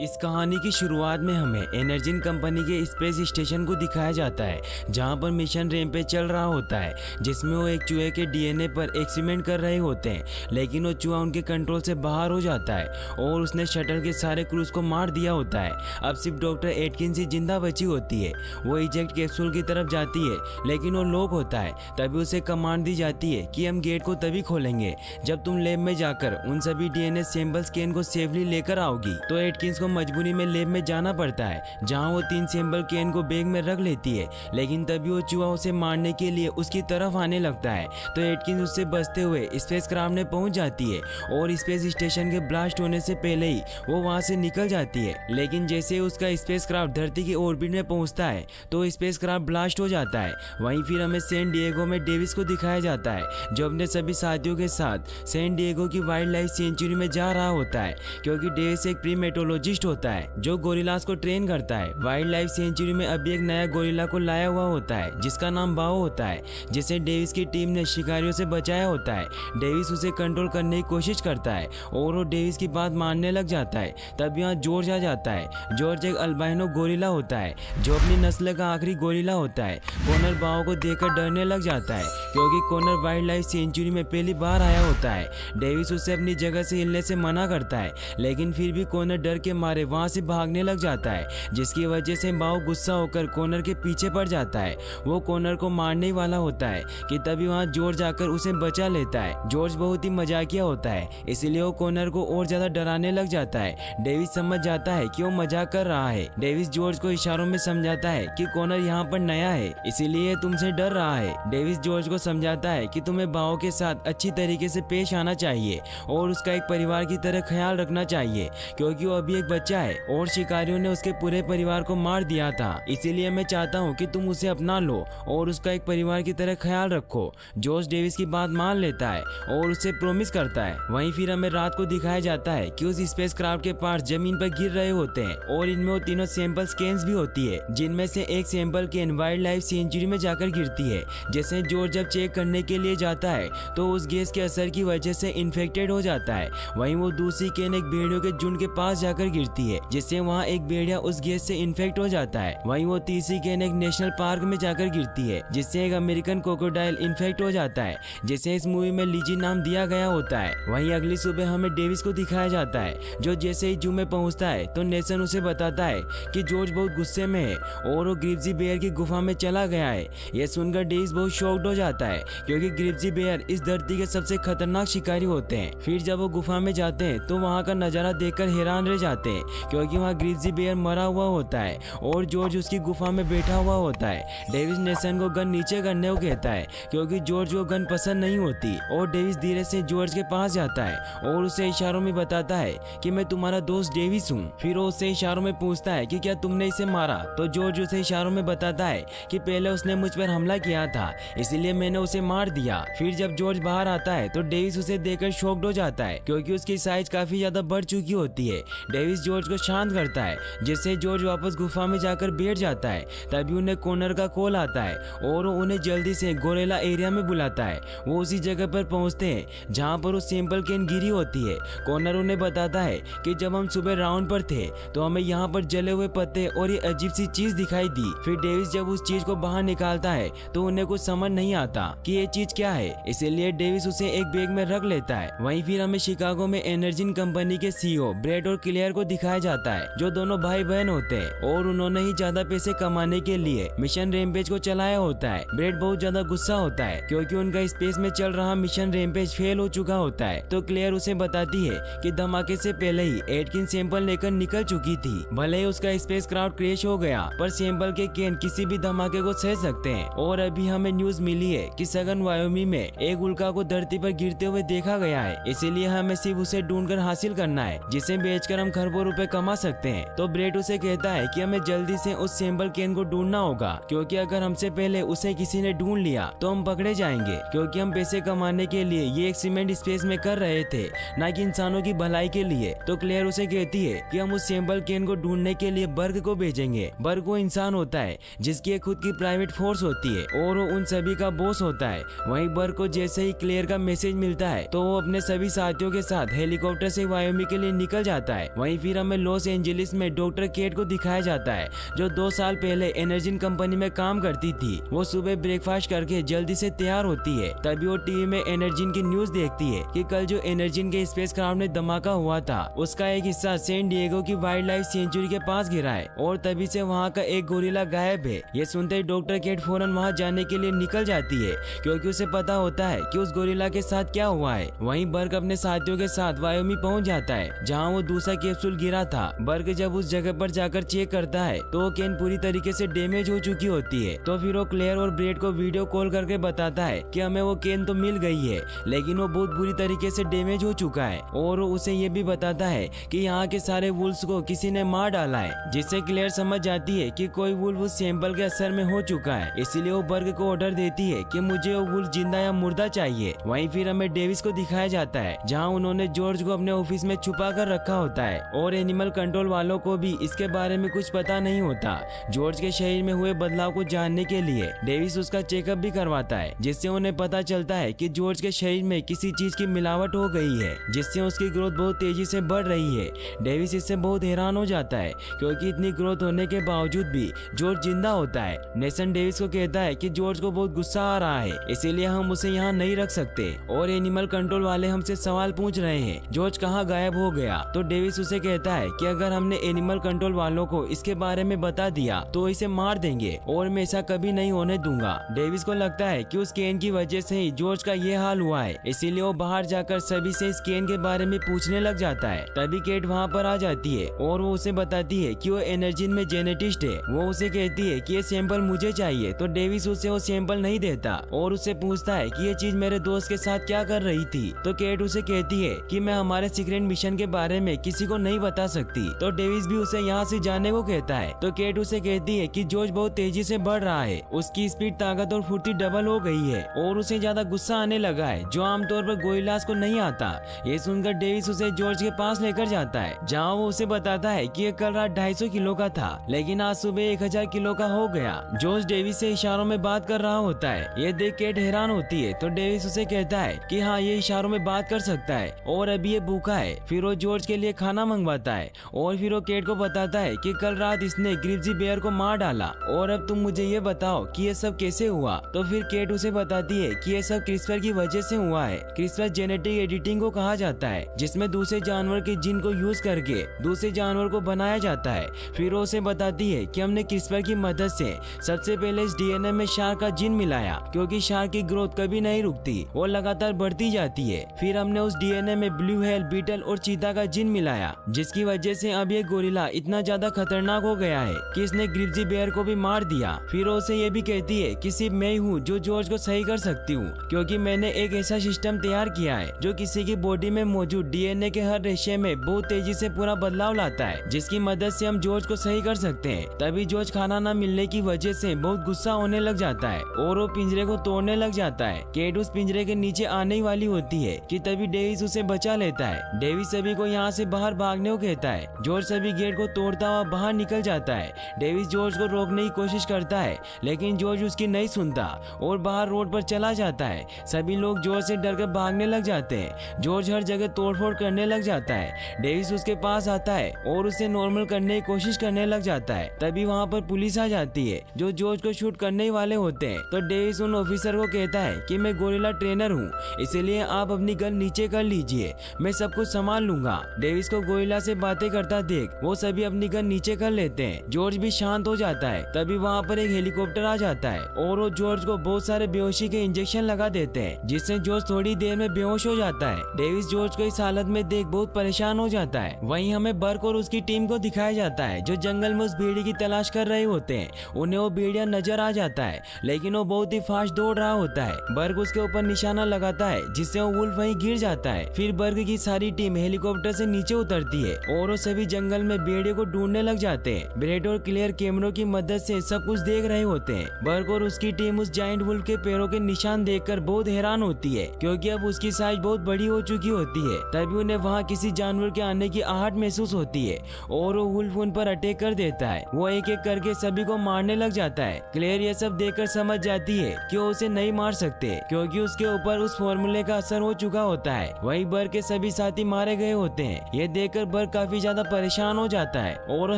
इस कहानी की शुरुआत में हमें एनर्जिन कंपनी के स्पेस स्टेशन को दिखाया जाता है, जहां पर मिशन रैम्पेज चल रहा होता है, जिसमें वो एक चूहे के डीएनए पर एक्सपेरिमेंट कर रहे होते हैं। लेकिन वो चूहा उनके कंट्रोल से बाहर हो जाता है और उसने शटल के सारे क्रूज को मार दिया होता है। अब सिर्फ डॉक्टर एटकिंस ही जिंदा बची होती है। वो इजेक्ट कैप्सूल की तरफ जाती है, लेकिन वो लॉक होता है। तभी उसे कमांड दी जाती है कि हम गेट को तभी खोलेंगे जब तुम लैब में जाकर उन सभी डीएनए सैंपल स्कैन को सेफली लेकर आओगी। तो एटकिंस मजबूरी में लैब में जाना पड़ता है, जहां वो 3 सैंपल कैन को बैग में रख लेती है। लेकिन तभी वो चूहा उसे मारने के लिए उसकी तरफ आने लगता है। तो एटकिंस उससे बचते हुए स्पेस क्राफ्ट में पहुंच जाती है और स्पेस स्टेशन के ब्लास्ट होने से पहले ही वो वहां से निकल जाती है। लेकिन जैसे ही उसका स्पेस क्राफ्ट धरती के ऑर्बिट में पहुंचता है तो स्पेस क्राफ्ट ब्लास्ट हो जाता है। वहीं फिर हमें सैन डिएगो में डेविस को दिखाया जाता है, जो अपने सभी साथियों के साथ सैन डिएगो की वाइल्ड लाइफ सेंचुरी में जा रहा होता है, क्योंकि डेविस एक प्रीमेटोलॉजिस्ट होता है जो गोरिल्लास को ट्रेन करता है। वाइल्ड लाइफ सेंचुरी में अभी एक नया गोरिल्ला को लाया हुआ होता है, जिसका नाम बाओ होता है, जिसे डेविस की टीम ने शिकारियों से बचाया होता है। डेविस उसे कंट्रोल करने की कोशिश करता है और वो डेविस की बात मानने लग जाता है। तब यहाँ जॉर्ज आ जाता है। जॉर्ज एक अल्बाइनो गोरिल्ला होता है, जो अपनी नस्ल का आखिरी गोरिल्ला होता है। कॉनर बाओ को देखकर डरने लग जाता है, क्योंकि कॉनर वाइल्ड लाइफ सेंचुरी में पहली बार आया होता है। डेविस उसे अपनी जगह से हिलने से मना करता है, लेकिन फिर भी कॉनर डर के मारे वहां से भागने लग जाता है, जिसकी वजह से बाओ गुस्सा होकर कॉनर के पीछे पड़ जाता है। वो कॉनर को मारने वाला होता है कि तभी वहां जॉर्ज आकर उसे बचा लेता है। जॉर्ज बहुत ही मजाकिया होता है, इसलिए वो कॉनर को और ज्यादा डराने लग जाता है। डेविस समझ जाता है कि वो मजाक कर रहा है। डेविस जॉर्ज को इशारों में समझाता है कि कॉनर यहाँ पर नया है, इसीलिए तुमसे डर रहा है। डेविस जॉर्ज को समझाता है कि तुम्हें बाओ के साथ अच्छी तरीके से पेश आना चाहिए और उसका एक परिवार की तरह ख्याल रखना चाहिए, क्योंकि वो अभी एक बच्चा है और शिकारियों ने उसके पूरे परिवार को मार दिया था। इसीलिए मैं चाहता हूँ कि तुम उसे अपना लो और उसका एक परिवार की तरह ख्याल रखो। जॉर्ज डेविस की बात मान लेता है और उससे प्रॉमिस करता है। वहीं फिर हमें रात को दिखाया जाता है कि उस स्पेस क्राफ्ट के पार्ट्स जमीन पर गिर रहे होते हैं और इनमें वो तीनों सैंपल कैन्स भी होती है, जिनमें से एक sample can wild life sanctuary में जाकर गिरती है। जैसे जॉर्ज जब चेक करने के लिए जाता है तो उस गैस के असर की वजह से इन्फेक्टेड हो जाता है। वहीं वो दूसरी कैन एक भेड़ियों के झुंड के पास जाकर गिरती है, जिससे वहाँ एक भेड़िया उस गैस से इन्फेक्ट हो जाता है। वहीं वो तीसरी कैन एक नेशनल पार्क में जाकर गिरती है, जिससे एक अमेरिकन क्रोकोडाइल इन्फेक्ट हो जाता है, जिसे इस मूवी में लीजी नाम दिया गया होता है। वहीं अगली सुबह हमें डेविस को दिखाया जाता है, जो जैसे ही जू में पहुंचता है तो नेसन उसे बताता है कि जॉर्ज बहुत गुस्से में है और वो ग्रिप्सी बेयर की गुफा में चला गया है। यह सुनकर डेविस बहुत शॉक्ड हो जाता है, क्योंकि ग्रिप्सी बेयर इस धरती के सबसे खतरनाक शिकारी होते हैं। फिर जब वो गुफा में जाते हैं तो वहाँ का नजारा देखकर हैरान रह जाते हैं, क्योंकि वहाँ ग्रिप्सी बेयर मरा हुआ होता है और जॉर्ज उसकी गुफा में बैठा हुआ होता है। डेविस नेसन को गन नीचे करने को कहता है, क्योंकि जॉर्ज को गन पसंद नहीं होती, और डेविस धीरे से जॉर्ज के पास जाता है और उसे इशारों में बताता है कि मैं तुम्हारा दोस्त डेविस हूँ। फिर वो उससे इशारों में पूछता है कि क्या तुमने इसे मारा। तो जॉर्ज उसे इशारों में बताता है कि पहले उसने मुझ पर हमला किया था, इसीलिए मैंने उसे मार दिया। फिर जब जॉर्ज बाहर आता है तो डेविस उसे देखकर शॉक्ड हो जाता है, क्योंकि उसकी साइज काफी ज्यादा बढ़ चुकी होती है। डेविस जॉर्ज को शांत करता है, जिससे जॉर्ज वापस गुफा में जाकर बैठ जाता है। तभी उन्हें कॉनर का कॉल आता है और वो उन्हें जल्दी से गोरेला एरिया में बुलाता है। वो उसी जगह पर पहुंचते हैं जहां पर वो सैंपल कैन गिरी होती है। कॉनर उन्हें बताता है कि जब हम सुबह राउंड पर थे तो हमें यहाँ पर जले हुए पत्ते और ये अजीब सी चीज दिखाई दी। फिर डेविस जब उस चीज को बाहर निकालता है तो उन्हें कुछ समझ नहीं आता कि ये चीज क्या है, इसीलिए डेविस उसे एक बैग में रख लेता है। वहीं फिर हमें शिकागो में एनर्जिन कंपनी के सीईओ ब्रेड और क्लेयर को दिखाया जाता है, जो दोनों भाई बहन होते हैं और उन्होंने ही ज्यादा पैसे कमाने के लिए मिशन रैम्पेज को चलाया होता है। ब्रेड बहुत ज्यादा गुस्सा होता है, क्योंकि उनका स्पेस में चल रहा मिशन रैम्पेज फेल हो चुका होता है। तो क्लेयर उसे बताती है कि धमाके से पहले ही एटकिन सैंपल लेकर निकल चुकी थी। भले ही उसका स्पेस क्राफ्ट क्रैश हो गया, पर सैंपल के कैन किसी भी धमाके को सह सकते हैं। और अभी हमें न्यूज मिली है कि सगन वायोमी में एक उल्का को धरती पर गिरते हुए देखा गया है, इसीलिए हमें सिर्फ उसे ढूंढकर हासिल करना है, जिसे बेचकर हम खरबों रुपए कमा सकते हैं। तो ब्रेड उसे कहता है कि हमें जल्दी से उस सैंपल कैन को ढूंढना होगा, क्योंकि अगर हमसे पहले उसे किसी ने ढूंढ लिया तो हम पकड़े जाएंगे, क्योंकि हम पैसे कमाने के लिए ये एक्सपेरिमेंट स्पेस में कर रहे थे, न कि इंसानों की भलाई के लिए। तो क्लेयर उसे कहती है कि हम उस सैंपल कैन को ढूंढने के लिए बर्ग को भेजेंगे। बर्ग वो इंसान होता है जिसकी एक खुद की प्राइवेट फोर्स होती है और वो उन सभी का बॉस होता है। वहीं बर्ग को जैसे ही क्लेयर का मैसेज मिलता है तो वो अपने सभी साथियों के साथ हेलीकॉप्टर से वायोमी के लिए निकल जाता है। वहीं फिर हमें लॉस एंजलिस में डॉक्टर केट को दिखाया जाता है जो 2 साल पहले एनर्जिन कंपनी में काम करती थी। वो सुबह ब्रेकफास्ट करके जल्दी से तैयार होती है, तभी वो टीवी में एनर्जिन की न्यूज देखती है कि कल जो एनर्जिन के स्पेसक्राफ्ट में धमाका हुआ था उसका एक हिस्सा सैन डिएगो की वाइल्ड लाइफ सेंचुरी के पास गिरा है और तभी से वहाँ का एक गोरिल्ला गायब है। ये सुनते ही डॉक्टर केट फौरन वहाँ जाने के लिए निकल जाती है क्योंकि उसे पता होता है कि उस गोरिल्ला के साथ क्या हुआ है। वहीं बर्ग अपने साथियों के साथ वायोमी पहुंच जाता है जहां वो दूसरा कैप्सूल गिरा था। बर्ग जब उस जगह पर जाकर चेक करता है तो वो केन पूरी तरीके से डैमेज हो चुकी होती है। तो फिर वो क्लेयर और ब्रेड को वीडियो कॉल करके बताता है कि हमें वो केन तो मिल गई है लेकिन वो बहुत बुरी तरीके से डैमेज हो चुका है और उसे ये भी बताता है कि यहाँ के सारे वुल्फ्स को किसी ने मार डाला है, जिससे क्लेयर समझ जाती है कि कोई वुल्फ उस सैंपल के असर में हो चुका है। इसीलिए वो बर्ग को ऑर्डर देती है कि मुझे वो वुल्फ जिंदा या मुर्दा चाहिए। वहीं फिर हमें डेविस को दिखाया जाता है जहां उन्होंने जॉर्ज को अपने ऑफिस में छुपा कर रखा होता है और एनिमल कंट्रोल वालों को भी इसके बारे में कुछ पता नहीं होता। जॉर्ज के शरीर में हुए बदलाव को जानने के लिए डेविस उसका चेकअप भी करवाता है, जिससे उन्हें पता चलता है कि जॉर्ज के शरीर में किसी चीज की मिलावट हो गई है जिससे उसकी ग्रोथ बहुत तेजी से बढ़ रही है। डेविस इससे बहुत हैरान हो जाता है क्योंकि इतनी ग्रोथ होने के बावजूद भी जॉर्ज जिंदा होता है। नेसन डेविस को कहता है कि जॉर्ज को बहुत गुस्सा आ रहा है, इसीलिए हम उसे यहाँ नहीं रख सकते और एनिमल कंट्रोल वाले हमसे सवाल पूछ रहे हैं जॉर्ज कहाँ गायब हो गया। तो डेविस उसे कहता है कि अगर हमने एनिमल कंट्रोल वालों को इसके बारे में बता दिया तो इसे मार देंगे और मैं ऐसा कभी नहीं होने दूंगा। डेविस को लगता है कि उस केन की वजह से ही जॉर्ज का ये हाल हुआ है, इसीलिए वो बाहर जाकर सभी से इस केन के बारे में पूछने लग जाता है। तभी केट वहाँ पर आ जाती है और वो उसे बताती है कि वो एनर्जिन में जेनेटिस्ट है। वो उसे कहती है कि ये सैंपल मुझे चाहिए, तो डेविस उसे वो सैंपल नहीं देता और उससे पूछता है कि ये चीज मेरे दोस्त के साथ क्या कर रही थी। तो केट उसे कहती है कि मैं हमारे सीक्रेट मिशन के बारे में किसी को नहीं बता सकती। तो डेविस भी उसे यहाँ से जाने को कहता है। तो केट उसे कहती है कि जॉर्ज बहुत तेजी से बढ़ रहा है, उसकी स्पीड, ताकत और फुर्ती डबल हो गई है और उसे ज्यादा गुस्सा आने लगा है जो आमतौर पर गोरिल्लास को नहीं आता। ये सुनकर डेविस उसे जॉर्ज के पास लेकर जाता है जहाँ वो उसे बताता है कि ये कल रात 250 किलो का था लेकिन आज सुबह 1000 किलो का हो गया। जॉर्ज डेविस से इशारों में बात कर रहा होता है। ये देख केट हैरान होती है तो डेविस उसे कहता है कि हाँ, ये इशारों में बात कर सकता है और अभी ये भूखा है। फिर वो जॉर्ज के लिए खाना मंगवाता है और फिर वो केट को बताता है कि कल रात इसने ग्रिप्जी बेयर को मार डाला और अब तुम मुझे ये बताओ कि ये सब कैसे हुआ। तो फिर केट उसे बताती है कि ये सब क्रिस्पर की वजह से हुआ है। क्रिस्पर जेनेटिक एडिटिंग को कहा जाता है जिसमें दूसरे जानवर के जीन को यूज करके दूसरे जानवर को बनाया जाता है। फिर वो उसे बताती है कि हमने क्रिस्पर की मदद से सबसे पहले इस डीएनए में शार्क का जीन मिलाया क्योंकि शार्क की ग्रोथ कभी नहीं रुकती और लगातार बढ़ती जाती है। फिर हमने उस डीएनए में ब्लू व्हेल, बीटल और चीता का जीन मिलाया जिसकी वजह से अब ये गोरिल्ला इतना ज्यादा खतरनाक हो गया है कि इसने ग्रिप्जी बेयर को भी मार दिया। फिर वो उसे ये भी कहती है कि सिर्फ मैं हूँ जो जॉर्ज को सही कर सकती हूँ क्योंकि मैंने एक ऐसा सिस्टम तैयार किया है जो किसी की बॉडी में मौजूद डीएनए के हर रेशे में बहुत तेजी से पूरा बदलाव लाता है जिसकी मदद से हम जॉर्ज को सही कर सकते हैं। तभी जॉर्ज खाना न मिलने की वजह से बहुत गुस्सा होने लग जाता है और वो पिंजरे को तोड़ने लग जाता है। केट उस पिंजरे के नीचे आने वाली होती है कि तभी डेविस उसे बचा लेता है। डेविस सभी को यहाँ से बाहर भागने को कहता है। जॉर्ज सभी गेट को तोड़ता हुआ बाहर निकल जाता है। डेविस जॉर्ज को रोकने की कोशिश करता है लेकिन जॉर्ज उसकी नहीं सुनता और बाहर रोड पर चला जाता है। सभी लोग जॉर्ज से डरकर भागने लग जाते हैं। जॉर्ज हर जगह तोड़फोड़ करने लग जाता है। डेविस उसके पास आता है और उसे नॉर्मल करने की कोशिश करने लग जाता है। तभी वहाँ पर पुलिस आ जाती है जो जॉर्ज को शूट करने वाले होते हैं। तो डेविस उन ऑफिसर को कहता है कि मैं गोरिल्ला ट्रेनर हूँ, इसलिए आप अपनी गन नीचे कर लीजिए, मैं सब कुछ संभाल लूंगा। डेविस को गोरिल्ला से बातें करता देख वो सभी अपनी गन नीचे कर लेते हैं। जॉर्ज भी शांत हो जाता है। तभी वहाँ पर एक हेलीकॉप्टर आ जाता है और वो जॉर्ज को बहुत सारे बेहोशी के इंजेक्शन लगा देते हैं जिससे जॉर्ज थोड़ी देर में बेहोश हो जाता है। डेविस जॉर्ज को इस हालत में देख बहुत परेशान हो जाता है। वहीं हमें बर्क और उसकी टीम को दिखाया जाता है जो जंगल में उस भेड़िए की तलाश कर रहे होते हैं। उन्हें वो भेड़िया नजर आ जाता है लेकिन वो बहुत ही फास्ट दौड़ रहा होता है। बर्क उसके ऊपर निशाना लगाता है जिससे वो वुल्फ वहीं गिर जाता है। फिर बर्क की सारी टीम हेलीकॉप्टर से नीचे उतरती है और वो सभी जंगल में भेड़िए को ढूंढने लग जाते हैं। ब्रेड और क्लियर कैमरों की मदद से सब कुछ देख रहे होते हैं। बर्क और उसकी टीम उस जायंट वुल्फ के पैरों के निशान देखकर बहुत हैरान होती है क्योंकि अब उसकी साइज बहुत बड़ी हो चुकी होती है। तभी उन्हें वहाँ किसी जानवर के आने की आहट महसूस होती है और वो वुल्फ उन पर अटैक कर देता है। वो एक एक करके सभी को मारने लग जाता है। क्लेयर ये सब देखकर समझ जाती है कि वो उसे नहीं मार सकते क्योंकि उसके ऊपर उस फॉर्मूले का असर हो चुका होता है। वहीं बर्क के सभी साथी मारे गए होते हैं। ये देखकर बर्क काफी ज्यादा परेशान हो जाता है और वो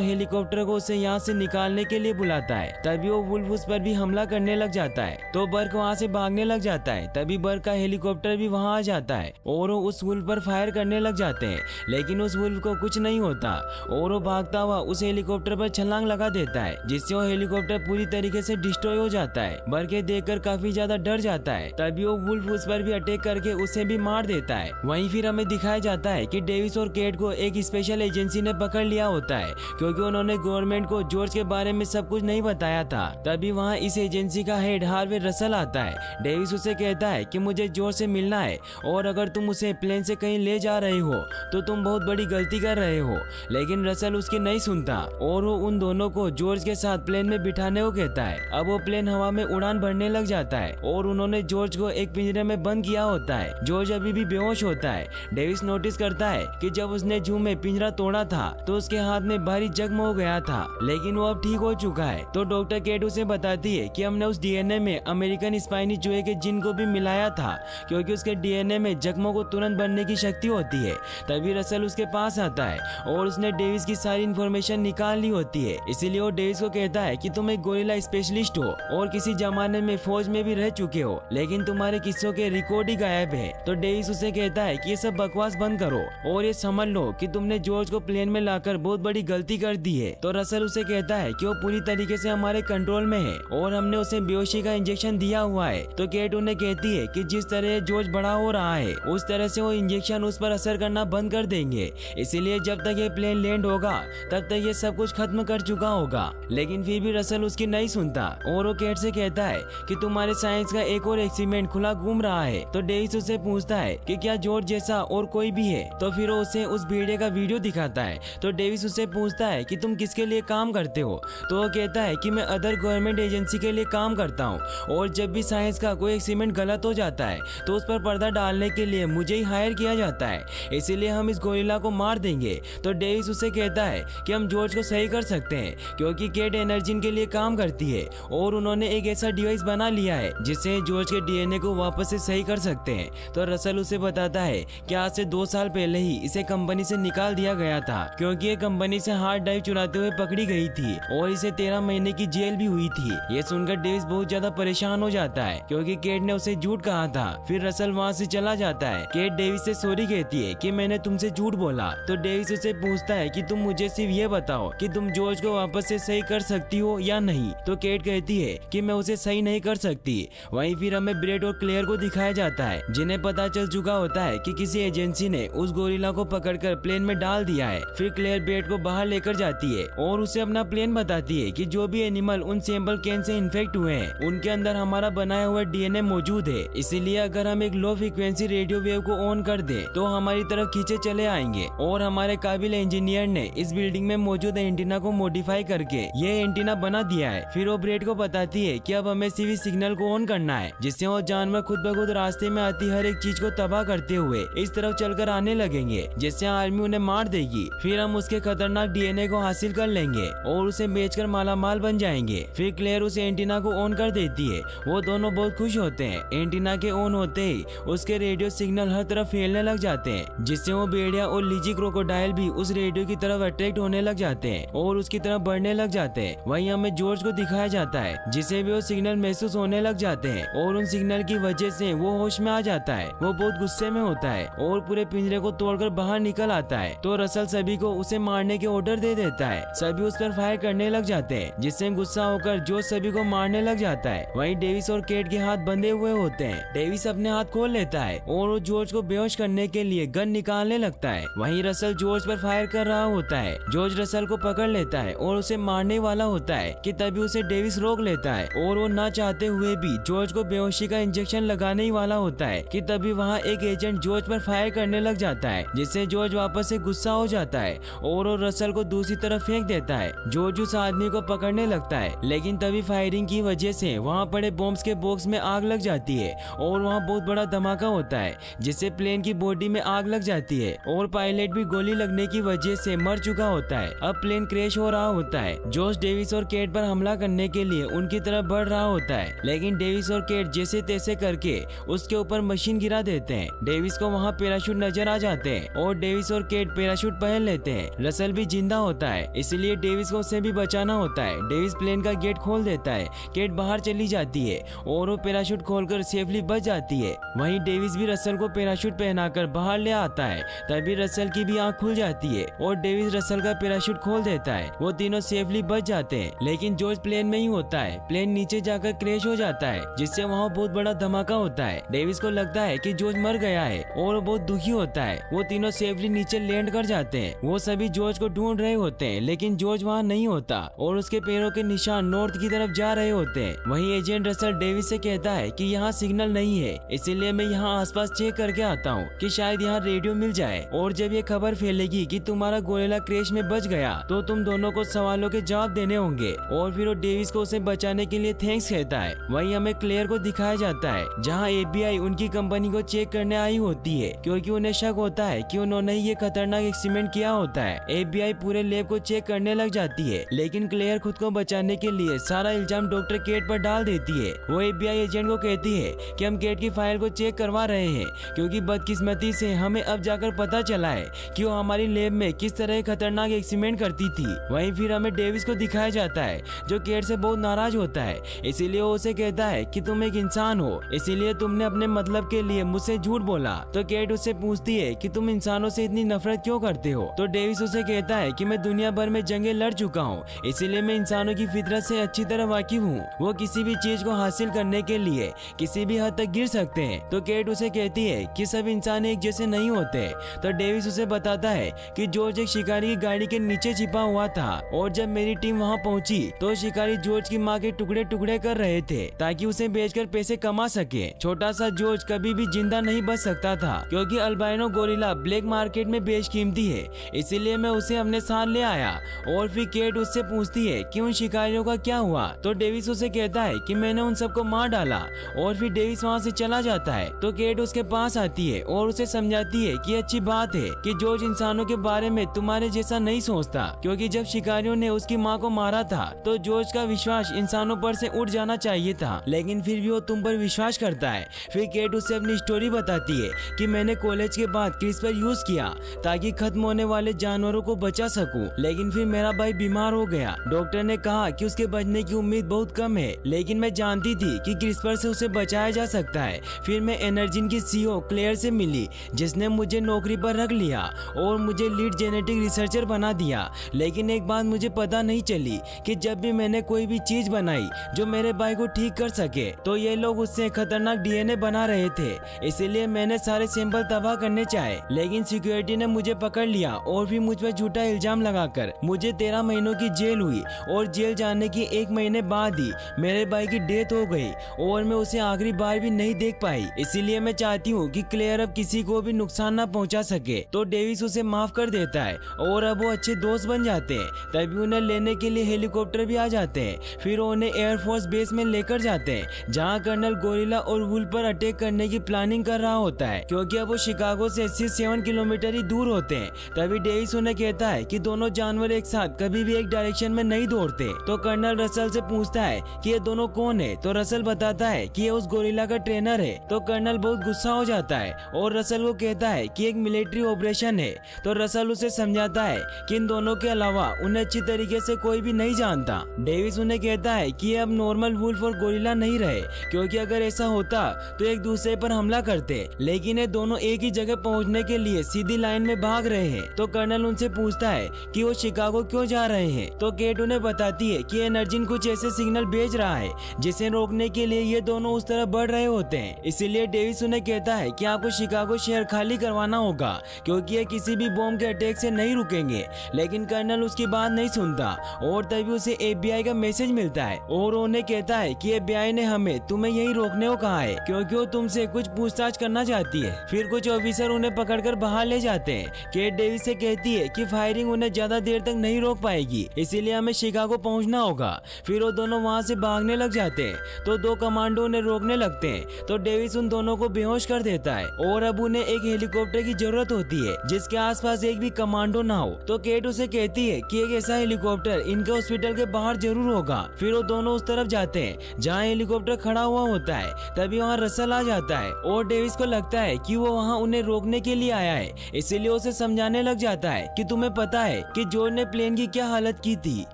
हेलीकॉप्टर को उसे यहाँ से निकालने के लिए बुलाता है। तभी वो वुल्फ उस पर भी हमला करने लग जाता है तो बर्क वहाँ से भागने लग जाता है। तभी बर्क का हेलीकॉप्टर भी वहाँ आ जाता है और वो उस वुल्फ पर फायर करने लग जाते हैं, लेकिन उस वुल्फ को कुछ नहीं होता और वो भागता हुआ उस हेलीकॉप्टर पर छलांग लगा देता है, जिससे वो हेलीकॉप्टर पूरी तरीके से डिस्ट्रॉय हो जाता है। बर्क ये देखकर काफी ज्यादा डर जाता है। तभी वो वुल्फ उस पर भी अटैक करके उसे भी मार देता है। वहीं फिर हमें दिखाया जाता है कि डेविस और केट को एक स्पेशल एजेंसी ने पकड़ लिया होता है, क्योंकि उन्होंने गवर्नमेंट को जॉर्ज के बारे में सब कुछ नहीं बताया था। तभी वहाँ इस एजेंसी का हेड हार्वे रसल आता है। डेविस उसे कहता है कि मुझे जॉर्ज से मिलना है और अगर तुम उसे प्लेन से कहीं ले जा रहे हो तो तुम बहुत बड़ी गलती कर रहे हो। लेकिन रसल उसकी नहीं सुनता और वो उन दोनों को जॉर्ज के साथ प्लेन में बिठाने को कहता है। अब वो प्लेन हवा में उड़ान भरने लग जाता है और उन्होंने जॉर्ज को एक पिंजरे में बंद किया होता है। जॉर्ज अभी भी बेहोश होता है। डेविस नोटिस करता है कि जब उसने जू में पिंजरा तोड़ा था तो उसके हाथ में भारी जख्म हो गया था, लेकिन वो अब ठीक हो चुका है। तो डॉक्टर केट उसे बताती है कि हमने उस डीएनए में अमेरिकन स्पाइनी चूहे के जीन को भी मिलाया था, क्योंकि उसके डीएनए में जख्मों को तुरंत बनने की शक्ति होती है। तभी रसल उसके पास आता है और उसने डेविस की सारी इन्फॉर्मेशन निकाल ली होती है। इसीलिए वो डेविस को कहता है कि तुम एक गोरिल्ला स्पेशलिस्ट हो और किसी जमाने में फौज में भी रह चुके हो, लेकिन तुम्हारे किस्सों के रिकॉर्ड ही गायब है। तो डेविस उसे कहता है कि ये सब बकवास बंद करो और ये समझ लो कि तुमने जॉर्ज को प्लेन में लाकर बहुत बड़ी गलती कर दी है। तो रसल उसे कहता है कि वो पूरी तरीके से हमारे कंट्रोल में है और हमने उसे बेहोशी का इंजेक्शन दिया हुआ है। तो केट उन्हें कहती है कि जिस तरह जॉर्ज बड़ा हो रहा है उस तरह से वो इंजेक्शन उस पर असर करना बंद कर देंगे, इसीलिए जब तक ये प्लेन लैंड होगा तब तक ये सब कुछ खत्म कर चुका होगा। लेकिन फिर भी रसल उसकी नहीं सुनता और वो केट से कहता है कि तुम्हारे साइंस का एक और एक्सपेरिमेंट खुला घूम रहा है। तो डेविस उसे पूछता है कि क्या जॉर्ज जैसा और कोई भी है। तो फिर वो उसे उस भेड़िए का वीडियो दिखाता है। तो डेविस उसे पूछता है कि तुम किसके लिए काम करते हो। तो वो कहता है कि मैं अदर गवर्नमेंट एजेंसी के लिए काम करता हूँ और जब भी साइंस का कोई एक्सपेरिमेंट गलत हो जाता है तो उस पर पर्दा डालने के लिए मुझे ही हायर किया जाता है, इसीलिए हम इस गोरिल्ला को मार देंगे। तो डेविस उसे कहता है कि हम जॉर्ज को सही कर सकते हैं, क्योंकि केट एनर्जिन के लिए काम करती है और उन्होंने एक ऐसा डिवाइस बना लिया है जिससे जॉर्ज के डीएनए को वापस से सही कर सकते हैं। तो रसल उसे बताता है कि आज से 2 साल पहले ही इसे कंपनी से निकाल दिया गया था, क्योंकि ये कंपनी से हार्ड ड्राइव चुराते हुए पकड़ी गई थी और इसे 13 महीने की जेल भी हुई थी। ये सुनकर डेविस बहुत ज्यादा परेशान हो जाता है, क्योंकि केट ने उसे झूठ कहा था। फिर रसल वहाँ से चला जाता है। केट डेविस से सॉरी कहती है कि मैंने तुमसे झूठ बोला। तो डेविस उसे पूछता है कि तुम मुझे सिर्फ ये बताओ कि तुम जॉर्ज को वापस से सही कर सकती हो या नहीं। तो केट कहती है कि मैं उसे सही नहीं कर सकती। वहीं फिर हमें ब्रेट और क्लेयर को दिखाया जाता है, जिन्हें पता चल चुका होता है कि किसी एजेंसी ने उस गोरिल्ला को पकड़कर प्लेन में डाल दिया है। फिर क्लेयर ब्रेट को बाहर लेकर जाती है और उसे अपना प्लेन बताती है कि जो भी एनिमल उन सैंपल कैन से इन्फेक्ट हुए हैं उनके अंदर हमारा बनाया हुआ डीएनए मौजूद है, इसीलिए अगर हम एक लो फ्रीक्वेंसी रेडियो वेव को ऑन कर दे तो हमारी तरफ खींचे चले आएंगे। और हमारे काबिल इंजीनियर ने इस बिल्डिंग में मौजूद एंटीना को मॉडिफाई करके ये एंटीना बना दिया है। फिर वो ब्रेट को बताती है कि अब हमें सिर्फ सिग्नल को ऑन करना है, जिससे वो जानवर खुद ब खुद रास्ते में आती हर एक चीज को तबाह करते हुए इस तरफ चलकर आने लगेंगे, जिससे आर्मी उन्हें मार देगी। फिर हम उसके खतरनाक डीएनए को हासिल कर लेंगे और उसे बेचकर मालामाल बन जाएंगे। फिर क्लेयर उस एंटीना को ऑन कर देती है। वो दोनों बहुत खुश होते हैं। एंटीना के ऑन होते ही उसके रेडियो सिग्नल हर तरफ फैलने लग जाते हैं, जिससे वो भेड़िया और लीजी क्रोकोडाइल भी उस रेडियो की तरफ अट्रैक्ट होने लग जाते हैं और उसकी तरफ बढ़ने लग जाते हैं। वहीं हमें जॉर्ज को दिखाया जाता है, जिसे भी वो सिग्नल महसूस होने लग जाते हैं और उन सिग्नल की वजह से वो होश में आ जाता है। वो बहुत गुस्से में होता है और पूरे पिंजरे को तोड़कर बाहर निकल आता है। तो रसल सभी को उसे मारने के ऑर्डर दे देता है। सभी उस पर फायर करने लग जाते हैं, जिससे गुस्सा होकर जॉर्ज सभी को मारने लग जाता है। वहीं डेविस और केट के हाथ बंधे हुए होते हैं। डेविस अपने हाथ खोल लेता है और वो जॉर्ज को बेहोश करने के लिए गन निकालने लगता है। वहीं रसल जॉर्ज पर फायर कर रहा होता है। जॉर्ज रसल को पकड़ लेता है और उसे मारने वाला होता है कि तभी उसे डेविस रोक लेता है और वो ना चाहते हुए भी जॉर्ज को बेहोशी का इंजेक्शन लगाने ही वाला होता है कि तभी वहाँ एक एजेंट जॉर्ज पर फायर करने लग जाता है, जिससे जॉर्ज वापस से गुस्सा हो जाता है और वो रसल को दूसरी तरफ फेंक देता है। जॉर्ज उस आदमी को पकड़ने लगता है, लेकिन तभी फायरिंग की वजह से वहाँ पड़े बॉम्ब्स के बॉक्स में आग लग जाती है और वहाँ बहुत बड़ा धमाका होता है, जिससे प्लेन की बॉडी में आग लग जाती है और पायलट भी गोली लगने की वजह से मर चुका होता है। अब प्लेन क्रैश हो रहा होता है। जॉर्ज डेविस और केट पर हमला करने के लिए उनकी तरफ बढ़ रहा होता है, लेकिन डेविस और केट जैसे तैसे करके उसके ऊपर मशीन गिरा देते हैं। डेविस को वहाँ पैराशूट नजर आ जाते हैं और डेविस और केट केट पैराशूट पहन लेते हैं। रसल भी जिंदा होता है, इसलिए डेविस को उससे भी बचाना होता है। डेविस प्लेन का गेट खोल देता है, केट बाहर चली जाती है और वो पैराशूट खोलकर सेफली बच जाती है। वहीं डेविस भी रसल को पैराशूट पहनाकर बाहर ले आता है। तभी रसल की भी आंख खुल जाती है और डेविस रसल का पैराशूट खोल देता है। वो तीनों सेफली बच जाते हैं, लेकिन जॉर्ज प्लेन में ही होता है। प्लेन नीचे जाकर क्रैश हो जाता है, जिससे वहाँ बहुत बड़ा धमाका होता है। डेविस को लगता है कि जॉर्ज मर गया है और वो बहुत दुखी होता है। वो तीनों सेफली नीचे लैंड कर जाते हैं। वो सभी जॉर्ज को ढूंढ रहे होते हैं, लेकिन जॉर्ज वहाँ नहीं होता और उसके पैरों के निशान नॉर्थ की तरफ जा रहे होते हैं। वहीं एजेंट रसल डेविस से कहता है कि यहाँ सिग्नल नहीं है, इसीलिए मैं यहाँ आसपास चेक करके आता हूँ कि शायद यहाँ रेडियो मिल जाए। और जब ये खबर फैलेगी कि तुम्हारा गोरिल्ला क्रैश में बच गया तो तुम दोनों को सवालों के जवाब देने होंगे। और फिर वो डेविस को उसे बचाने के लिए थैंक्स कहता है। वहीं हमें क्लेयर को दिखाया जाता है, जहाँ FBI उनकी कंपनी को चेक करने आई होती है, क्योंकि उन्हें शक होता है कि उन्होंने ये खतरनाक एक्सपेरिमेंट किया होता है। FBI पूरे लैब को चेक करने लग जाती है, लेकिन क्लेयर खुद को बचाने के लिए सारा इल्जाम डॉक्टर केट पर डाल देती है। वो FBI एजेंट को कहती है कि हम केट की फाइल को चेक करवा रहे हैं, क्योंकि बदकिस्मती से हमें अब जाकर पता चला है कि वो हमारी लैब में किस तरह खतरनाक एक्सपेरिमेंट करती थी। वहीं फिर हमें डेविस को दिखाया जाता है, जो केट से बहुत नाराज होता है। इसीलिए वो उसे कहता है कि तुम एक इंसान हो, इसीलिए तुमने अपने मतलब के लिए मुझसे झूठ बोला। तो केट उससे पूछती है कि तुम इंसानों से इतनी नफरत क्यों करते हो। तो डेविस उसे कहता है कि मैं दुनिया भर में जंगें लड़ चुका हूँ, इसीलिए मैं इंसानों की फितरत से अच्छी तरह वाकिफ हूँ। वो किसी भी चीज को हासिल करने के लिए किसी भी हद तक गिर सकते हैं। तो केट उसे कहती है कि सब इंसान एक जैसे नहीं होते। तो डेविस उसे बताता है कि जॉर्ज एक शिकारी की गाड़ी के नीचे छिपा हुआ था और जब मेरी टीम वहां पहुंची तो शिकारी जॉर्ज की मां के टुकड़े टुकड़े कर रहे थे ताकि उसे बेचकर पैसे कमा सके। छोटा सा जॉर्ज कभी भी जिंदा नहीं बच सकता था, क्योंकि अल्बाइनो गोरिल्ला ब्लैक मार्केट में बेशकीमती है, इसीलिए मैं उसे अपने साथ ले आया। और फिर केट उससे पूछती है कि उन शिकारियों का क्या हुआ। तो डेविस उसे कहता है कि मैंने उन सबको मार डाला। और फिर डेविस वहाँ से चला जाता है। तो केट उसके पास आती है और उसे समझाती है कि अच्छी बात है कि जॉर्ज इंसानों के बारे में तुम्हारे जैसा नहीं सोचता, क्योंकि जब शिकारियों ने उसकी माँ को मारा था तो जॉर्ज का विश्वास इंसानों पर से उठ जाना चाहिए था, लेकिन फिर भी वो तुम पर विश्वास करता है। फिर केट उससे अपनी स्टोरी बताती है कि मैंने कॉलेज के बाद क्रिस्पर यूज किया ताकि खत्म होने वाले जानवरों को बचा सकूं, लेकिन फिर मेरा भाई बीमार हो गया। डॉक्टर ने कहा कि उसके बचने की उम्मीद बहुत कम है, लेकिन मैं जानती थी कि क्रिस्पर से उसे बचाया जा सकता है। फिर मैं एनर्जिन की CEO क्लेयर से मिली, जिसने मुझे नौकरी पर रख लिया और मुझे लीड जेनेटिक रिसर्चर बना दिया। लेकिन एक बात मुझे पता नहीं चली कि जब भी मैंने कोई भी चीज बनाई जो मेरे भाई को ठीक कर सके तो ये लोग उससे खतरनाक DNA बना रहे थे, इसीलिए मैंने सारे सैंपल तबाह करने चाहे, लेकिन सिक्योरिटी ने मुझे पकड़ लिया और फिर मुझ पर झूठा इल्जाम लगाकर मुझे 13 महीनों की जेल हुई। और जेल जाने की 1 महीने बाद ही मेरे भाई की डेथ हो गई और मैं उसे आखिरी बार भी नहीं देख पाई। इसीलिए मैं चाहती हूँ कि क्लेयर अब किसी को भी नुकसान न पहुँचा सके। तो डेविस उसे माफ कर देता है और अब वो अच्छे दोस्त बन जाते हैं। तभी उन्हें लेने के लिए हेलीकॉप्टर भी आ जाते हैं। फिर उन्हें एयरफोर्स बेस में लेकर जाते हैं, जहाँ कर्नल गोरिल्ला और वुल्फ पर अटैक करने की प्लानिंग कर रहा होता है, क्योंकि अब वो शिकागो से 87 किलोमीटर ही दूर होते हैं। तभी डेविस उन्हें कहता है कि दोनों जानवर एक साथ कभी भी एक डायरेक्शन में नहीं दौड़ते। तो कर्नल रसल से पूछता है कि ये दोनों कौन है। तो रसल बताता है कि ये उस गोरिल्ला का ट्रेनर है। तो कर्नल बहुत गुस्सा हो जाता है और रसल को कहता है कि एक मिलिट्री ऑपरेशन है। तो रसल उसे समझाता है कि इन दोनों के अलावा उन्हें अच्छी तरीके से कोई भी नहीं जानता। डेविस उन्हें कहता है कि ये अब नॉर्मल वुल्फ और गोरिल्ला नहीं रहे, क्योंकि अगर ऐसा होता तो एक दूसरे पर हमला करते, लेकिन ये दोनों एक ही जगह पहुंचने के लिए सीधी लाइन में भाग रहे हैं। तो कर्नल उनसे पूछता है कि वो शिकागो क्यों जा रहे हैं। तो केट उन्हें बताती है कि एनर्जिन कुछ ऐसे सिग्नल भेज रहा है जिसे रोकने के लिए ये दोनों उस तरफ बढ़ रहे होते हैं। इसीलिए डेविस उन्हें कहता है कि आपको शिकागो शहर खाली करवाना होगा, क्योंकि ये किसी भी बॉम्ब के अटैक से नहीं रुकेंगे। लेकिन कर्नल उसकी बात नहीं सुनता और तभी उसे FBI का मैसेज मिलता है और उन्हें कहता है कि FBI ने हमें तुम्हें यही रोकने को कहा है, क्योंकि वो तुमसे कुछ पूछताछ करना चाहती है। फिर कुछ ऑफिसर उन्हें पकड़कर बाहर ले जाते हैं। केट डेविस से कहती है कि फायरिंग उन्हें ज्यादा देर तक नहीं रोक पाएगी, इसीलिए हमें शिकागो पहुंचना होगा। फिर वो दोनों वहां से भागने लग जाते हैं। तो 2 कमांडो उन्हें रोकने लगते हैं। तो डेविस उन दोनों को बेहोश कर देता है और अब उन्हें एक हेलीकॉप्टर की जरूरत होती है जिसके आसपास एक भी कमांडो ना हो। तो केट उसे कहती है कि एक ऐसा हेलीकॉप्टर इनके हॉस्पिटल के बाहर जरूर होगा। फिर वो दोनों उस तरफ जाते हैं जहाँ हेलीकॉप्टर खड़ा हुआ होता है। तभी वहाँ रसल आ जाता है और डेविस को लगता है कि वो वहाँ उन्हें रोकने के लिए आया है, इसीलिए इसीलिए उसे समझाने लग जाता है कि तुम्हें पता है कि जॉर्ज ने प्लेन की क्या हालत की थी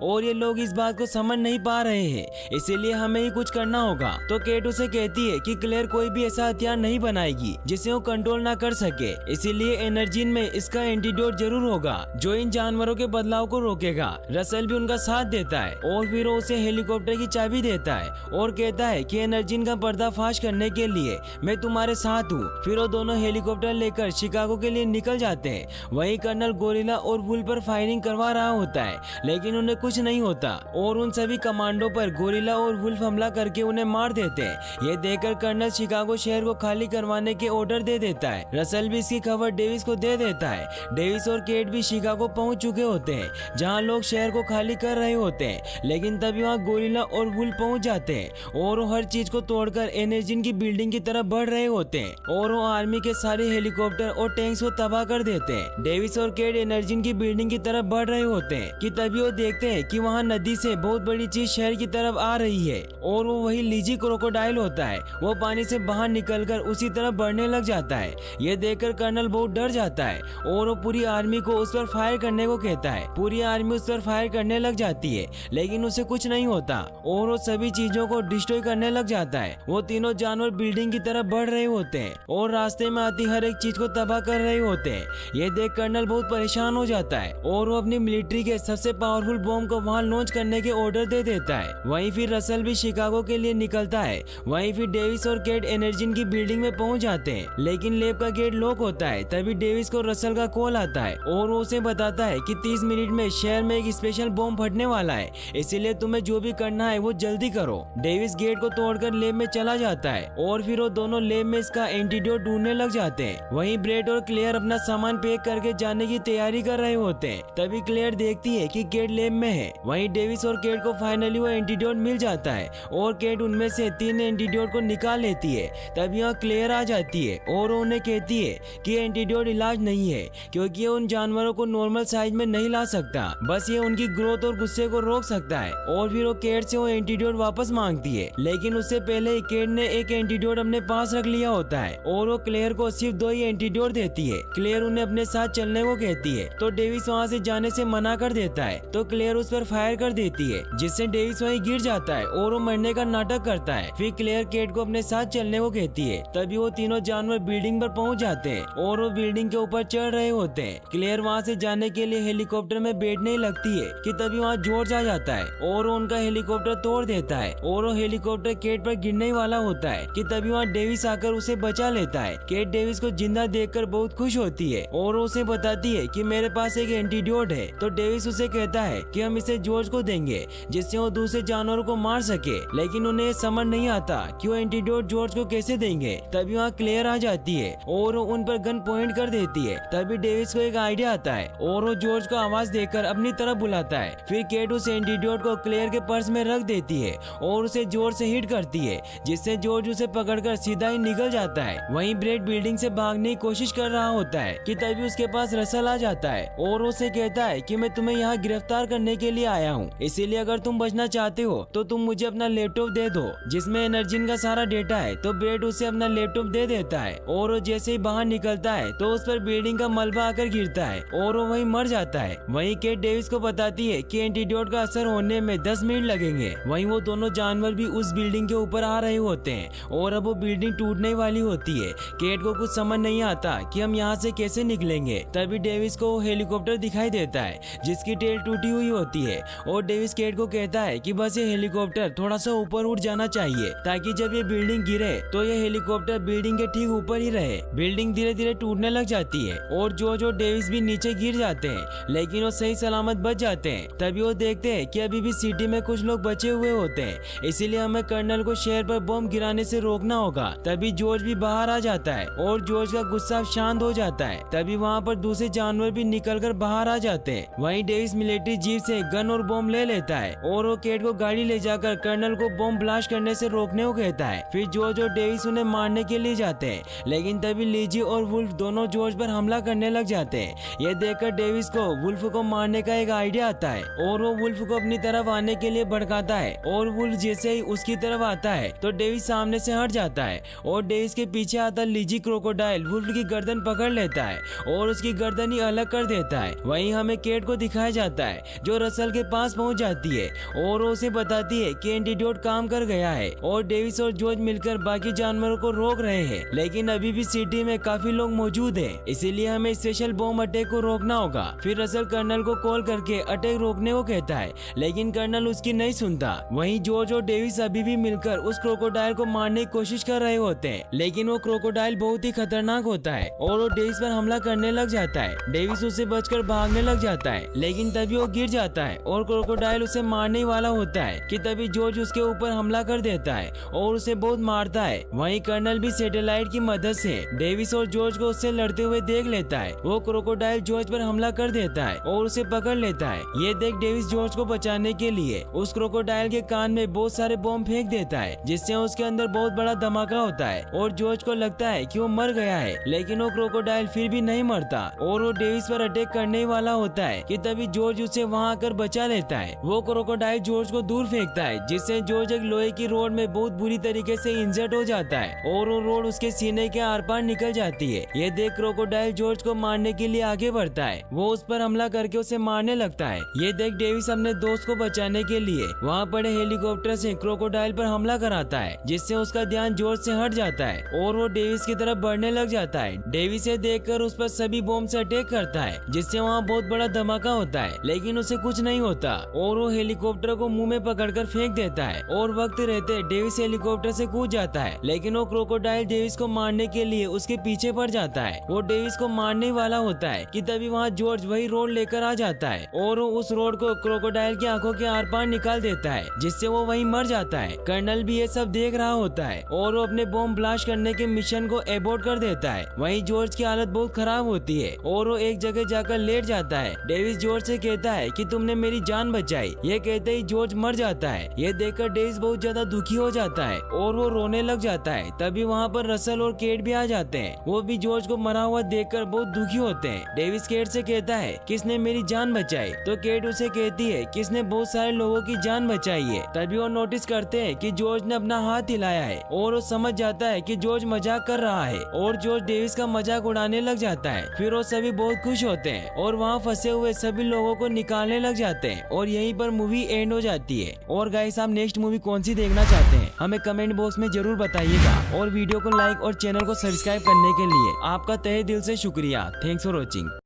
और ये लोग इस बात को समझ नहीं पा रहे हैं, इसीलिए हमें ही कुछ करना होगा। तो केट उसे कहती है कि क्लेयर कोई भी ऐसा हथियार नहीं बनाएगी जिसे वो कंट्रोल ना कर सके, इसीलिए एनर्जी में इसका एंटीडोट जरूर होगा जो इन जानवरों के बदलाव को रोकेगा। रसल भी उनका साथ देता है और फिर वो उसे हेलीकॉप्टर की चाबी देता है और कहता है कि एनर्जी का पर्दाफाश करने के लिए मैं तुम्हारे साथ हूँ। फिर वो दोनों हेलीकॉप्टर लेकर शिकागो के लिए निकल जाते हैं। वहीं कर्नल गोरिल्ला और वुल्फ पर फायरिंग करवा रहा होता है, लेकिन उन्हें कुछ नहीं होता और उन सभी कमांडो पर गोरिल्ला और वुल्फ हमला करके उन्हें मार देते हैं। ये देखकर कर्नल शिकागो शहर को खाली करवाने के ऑर्डर दे देता है। रसल भी इसकी खबर डेविस को दे देता है। डेविस और केट भी शिकागो पहुंच चुके होते हैं जहां लोग शहर को खाली कर रहे होते हैं, लेकिन तभी वहां गोरिल्ला और वुल्फ पहुंच जाते हैं और वो हर चीज को तोड़कर एनर्जी की बिल्डिंग की तरफ बढ़ रहे होते हैं और वो आर्मी के सारे हेलीकॉप्टर और टैंक्स को तबाह कर देते हैं। डेविस और केट एनर्जी की बिल्डिंग की तरफ बढ़ रहे होते हैं कि तभी वो देखते हैं कि वहाँ नदी से बहुत बड़ी चीज शहर की तरफ आ रही है और वो वही लीजी क्रोकोडाइल होता है। वो पानी से बाहर निकलकर उसी तरफ बढ़ने लग जाता है। ये देखकर कर्नल बहुत डर जाता है और वो पूरी आर्मी को उस पर फायर करने को कहता है। पूरी आर्मी उस पर फायर करने लग जाती है, लेकिन उसे कुछ नहीं होता और वो सभी चीजों को डिस्ट्रॉय करने लग जाता है। वो तीनों जानवर बिल्डिंग की तरफ बढ़ रहे होते हैं और रास्ते में आती हर एक चीज को तबाह कर रहे होते हैं। ये देख कर्नल बहुत परेशान हो जाता है और वो अपनी मिलिट्री के सबसे पावरफुल बॉम्ब को वहाँ लॉन्च करने के ऑर्डर दे देता है। वहीं फिर रसल भी शिकागो के लिए निकलता है। वहीं फिर डेविस और केट एनर्जी की बिल्डिंग में पहुंच जाते हैं, लेकिन लैब का गेट लॉक होता है। तभी डेविस को रसल का कॉल आता है और वो उसे बताता है कि 30 मिनट में शहर में एक स्पेशल बॉम्ब फटने वाला है, इसीलिए तुम्हें जो भी करना है वो जल्दी करो। डेविस गेट को तोड़कर लैब में चला जाता है और फिर वो दोनों लैब में इसका एंटीडोट ढूंढने लग जाते हैं। वहीं ब्रेड और क्लेयर अपना सामान पैक करके जाने की तैयारी कर रहे होते हैं। तभी क्लेयर देखती है कि केट लैब में है। वहीं डेविस और केट को फाइनली वो एंटीडोट मिल जाता है और केट उनमें से 3 एंटीडोट को निकाल लेती है। तभी यहाँ क्लेयर आ जाती है और उन्हें कहती है कि एंटीडोट इलाज नहीं है, क्योंकि ये उन जानवरों को नॉर्मल साइज में नहीं ला सकता, बस ये उनकी ग्रोथ और गुस्से को रोक सकता है। और फिर वो केट से वो एंटीडोट वापस मांगती है, लेकिन उससे पहले केट ने एक एंटीडोट अपने पास रख लिया होता है और वो क्लेयर को सिर्फ 2 ही एंटीडोट देती है। क्लेयर उन्हें अपने साथ चलने को कहती है, तो डेविस वहाँ से जाने से मना कर देता है। तो क्लेयर उस पर फायर कर देती है, जिससे डेविस वहीं गिर जाता है और वो मरने का नाटक करता है। फिर क्लेयर केट को अपने साथ चलने को कहती है। तभी वो तीनों जानवर बिल्डिंग पर पहुंच जाते हैं और वो बिल्डिंग के ऊपर चढ़ रहे होते हैं। क्लेयर वहाँ से जाने के लिए हेलीकॉप्टर में बैठने ही लगती है कि तभी वहाँ जॉर्ज आ जाता है और वो उनका हेलीकॉप्टर तोड़ देता है और वो हेलीकॉप्टर केट पर गिरने वाला होता है कि तभी वहाँ डेविस आकर उसे बचा लेता है। केट डेविस को जिंदा देखकर बहुत खुश होती है और उसे बताती है कि मेरे पास एक एंटीडोट है। तो डेविस उसे कहता है कि हम इसे जॉर्ज को देंगे जिससे वो दूसरे जानवरों को मार सके, लेकिन उन्हें समझ नहीं आता कि वो एंटीडोट जॉर्ज को कैसे देंगे। तभी वहाँ क्लेयर आ जाती है और उन पर गन पॉइंट कर देती है। तभी डेविस को एक आइडिया आता है और वो जॉर्ज को आवाज देकर अपनी तरफ बुलाता है। फिर केट उस एंटीडोट को क्लेयर के पर्स में रख देती है और उसे जोर से हिट करती है, जिससे जॉर्ज उसे पकड़कर सीधा ही निकल जाता है। वहीं ब्रेड बिल्डिंग से भागने की कोशिश कर रहा होता है कि तभी उसके पास रसल आ जाता है और उसे कहता है कि मैं तुम्हें यहाँ गिरफ्तार करने के लिए आया हूँ, इसीलिए अगर तुम बचना चाहते हो तो तुम मुझे अपना लैपटॉप दे दो जिसमें एनर्जी का सारा डेटा है। तो ब्रेड उसे अपना लैपटॉप दे देता है और वो जैसे ही बाहर निकलता है तो उस पर बिल्डिंग का मलबा आकर गिरता है और वो वहीं मर जाता है। वहीं केट डेविस को बताती है कि एंटीडोट का असर होने में 10 मिनट लगेंगे। वहीं वो दोनों जानवर भी उस बिल्डिंग के ऊपर आ रहे होते हैं और अब वो बिल्डिंग टूटने वाली होती है। केट को कुछ समझ नहीं आता कि हम यहाँ से कैसे निकलेंगे। तभी डेविस को हेलीकॉप्टर दिखाई देता है जिसकी टेल टूटी हुई होती है और डेविस केट को कहता है कि बस ये हेलीकॉप्टर थोड़ा सा ऊपर उठ जाना चाहिए ताकि जब ये बिल्डिंग गिरे तो ये हेलीकॉप्टर बिल्डिंग के ठीक ऊपर ही रहे। बिल्डिंग धीरे धीरे टूटने लग जाती है और जो डेविस भी नीचे गिर जाते हैं, लेकिन वो सही सलामत बच जाते हैं। तभी वो देखते हैं कि अभी भी सिटी में कुछ लोग बचे हुए होते हैं, इसीलिए हमें कर्नल को शहर पर बम गिराने से रोकना होगा। तभी जॉर्ज भी बाहर आ जाता है और जॉर्ज का गुस्सा शांत हो जाता है। तभी वहाँ पर दूसरे जानवर भी निकलकर बाहर आ जाते हैं। वहीं डेविस मिलिट्री जीप से गन और बम ले लेता है और वो केट को गाड़ी ले जाकर कर्नल को बम ब्लास्ट करने से रोकने को कहता है। फिर जॉर्ज और डेविस उन्हें मारने के लिए जाते हैं, लेकिन तभी लीजी और वुल्फ दोनों जॉर्ज पर हमला करने लग जाते हैं। ये देखकर डेविस को वुल्फ को मारने का एक आइडिया आता है और वो वुल्फ को अपनी तरफ आने के लिए भड़काता है और वुल्फ जैसे ही उसकी तरफ आता है तो डेविस सामने से हट जाता है और डेविस के पीछे आता लीजी क्रोकोडाइल वुल्फ की गर्दन पकड़ लेता है और उसकी गर्दन ही अलग कर देता है। वहीं हमें केट को दिखाया जाता है जो रसल के पास पहुंच जाती है और वो उसे बताती है कि एंटीडोट काम कर गया है और डेविस और जॉर्ज मिलकर बाकी जानवरों को रोक रहे हैं, लेकिन अभी भी सिटी में काफी लोग मौजूद हैं, इसीलिए हमें स्पेशल बॉम्ब अटैक को रोकना होगा। फिर रसल कर्नल को कॉल करके अटैक रोकने को कहता है, लेकिन कर्नल उसकी नहीं सुनता। वहीं जॉर्ज और डेविस अभी भी मिलकर उस क्रोकोडाइल को मारने की कोशिश कर रहे होते हैं, लेकिन वो क्रोकोडाइल बहुत ही खतरनाक होता है और वो डेविस पर हमला करने लग जाता है। डेविस उससे बचकर भागने लग जाता है, लेकिन तभी वो गिर जाता है और क्रोकोडाइल उसे मारने वाला होता है कि तभी जॉर्ज उसके ऊपर हमला कर देता है और उसे बहुत मारता है। वहीं कर्नल भी सैटेलाइट की मदद से डेविस और जॉर्ज को उससे लड़ते हुए देख लेता है। वो क्रोकोडाइल जॉर्ज पर हमला कर देता है और उसे पकड़ लेता है। ये देख डेविस जॉर्ज को बचाने के लिए उस क्रोकोडाइल के कान में बहुत सारे बॉम्ब फेंक देता है, जिससे उसके अंदर बहुत बड़ा धमाका होता है और जॉर्ज को लगता है कि वो मर गया है, लेकिन वो क्रोकोडाइल फिर भी नहीं मरता और वो डेविस पर अटैक करने वाला होता है कि तभी जॉर्ज उसे वहां आकर बचा लेता है। वो क्रोकोडाइल जॉर्ज को दूर फेंकता है, जिससे जॉर्ज एक लोहे की रोड में बहुत बुरी तरीके से इंजर्ड हो जाता है और वो रोड उसके सीने के आर पार निकल जाती है। ये देख क्रोकोडाइल जॉर्ज को मारने के लिए आगे बढ़ता है। वो उस पर हमला करके उसे मारने लगता है। ये देख डेविस अपने दोस्त को बचाने के लिए वहाँ पड़े हेलीकॉप्टर से क्रोकोडाइल पर हमला कराता है, जिससे उसका ध्यान जॉर्ज से हट जाता है और वो डेविस की तरफ बढ़ने लग जाता है। डेविस से देखकर उस पर सभी बॉम्ब से अटैक करता है, जिससे वहाँ बहुत बड़ा धमाका होता है, लेकिन उसे कुछ नहीं होता और वो हेलीकॉप्टर को मुंह में पकड़कर फेंक देता है और वक्त रहते डेविस हेलीकॉप्टर से कूद जाता है, लेकिन वो क्रोकोडाइल डेविस को मारने के लिए उसके पीछे पड़ जाता है। वो डेविस को मारने वाला होता है कि तभी वहाँ जॉर्ज वही रोड लेकर आ जाता है और वो उस रोड को क्रोकोडाइल की आंखों के आर पार निकाल देता है, जिससे वो वहीं मर जाता है। कर्नल भी ये सब देख रहा होता है और वो अपने बॉम्ब ब्लास्ट करने के मिशन को एबॉर्ट कर देता है। वहीं जॉर्ज की हालत बहुत खराब होती है और वो एक जगह जाकर लेट जाता है। डेविस जॉर्ज से कहता है कि तुमने मेरी जान बचाई। ये कहते ही जॉर्ज मर जाता है। ये देखकर डेविस बहुत ज्यादा दुखी हो जाता है और वो रोने लग जाता है। तभी वहाँ पर रसल और केट भी आ जाते हैं। वो भी जॉर्ज को मरा हुआ देखकर बहुत दुखी होते हैं। डेविस केट से कहता है किसने मेरी जान बचाई, तो केट उसे कहती है किसने बहुत सारे लोगों की जान बचाई है। तभी वो नोटिस करते हैं कि जॉर्ज ने अपना हाथ हिलाया है और वो समझ जाता है कि जॉर्ज मजाक कर रहा है और जॉर्ज डेविस का मजाक उड़ाने लग जाता है। फिर वो सभी बहुत खुश होते हैं और वहाँ फंसे हुए सभी लोगों को निकालने लग जाते हैं और यहीं पर मूवी एंड हो जाती है। और गाइस, आप नेक्स्ट मूवी कौन सी देखना चाहते हैं हमें कमेंट बॉक्स में जरूर बताइएगा और वीडियो को लाइक और चैनल को सब्सक्राइब करने के लिए आपका तहे दिल से शुक्रिया। Thanks for watching.